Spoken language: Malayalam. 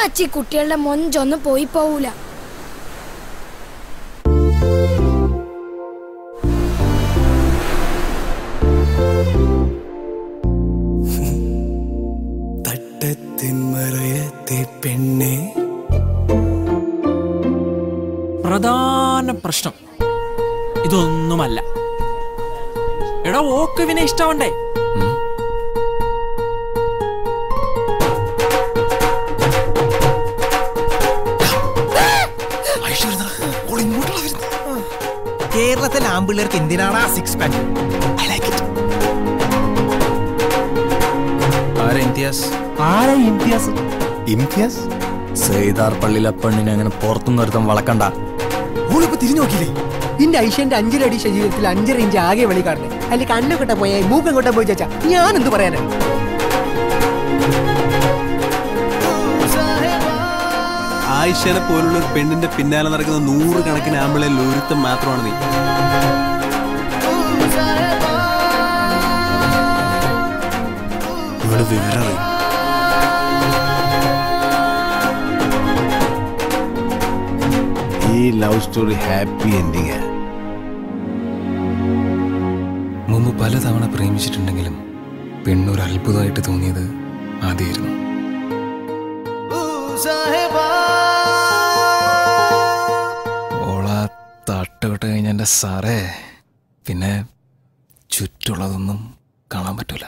അച്ചി കുട്ടികളുടെ മൊഞ്ചൊന്നും പോയി പോവൂല. പെണ്ണെ പ്രധാന പ്രശ്നം ഇതൊന്നുമല്ല. എടാ ഓക്കുവിനെ ഇഷ്ടമുണ്ടേ. കേരളത്തിലെ ആമ്പിള്ളേർക്ക് എന്തിനാണ് ആ സിക്സ് പാക്ക്? സെയ്താർ പള്ളിയിലെ പെണ്ണിനെ അങ്ങനെ പുറത്തുനിന്ന് ഒരുത്തം വളക്കണ്ട. ഓളിപ്പോ തിരിഞ്ഞു നോക്കിയില്ലേ? ഇന്റെ ഐഷ്യന്റെ 5 അടി ശരീരത്തിൽ 5 ഇഞ്ച് ആകെ വെളി കാണുന്നേ. അല്ലെ കണ്ണൊക്കെ പോയ മൂക്കങ്ങോട്ടെ പോയി ചേച്ചാ ഞാൻ എന്ത് പറയാനാ? ആയിഷനെ പോലുള്ള ഒരു പെണ്ണിന്റെ പിന്നാലെ നടക്കുന്ന 100 കണക്കിന് ആമ്പിളയിൽ ഒരുത്തം മാത്രമാണ് നീ. വിവരം ഈ ലവ് സ്റ്റോറി ഹാപ്പി എൻഡിങ്. മുമ്പ് പലതവണ പ്രേമിച്ചിട്ടുണ്ടെങ്കിലും പെണ്ണൊരു അത്ഭുതമായിട്ട് തോന്നിയത് ആദ്യമായിരുന്നു. ഓള തട്ടുകൊട്ട് കഴിഞ്ഞ എൻ്റെ സാറേ പിന്നെ ചുറ്റുള്ളതൊന്നും കാണാൻ പറ്റൂല.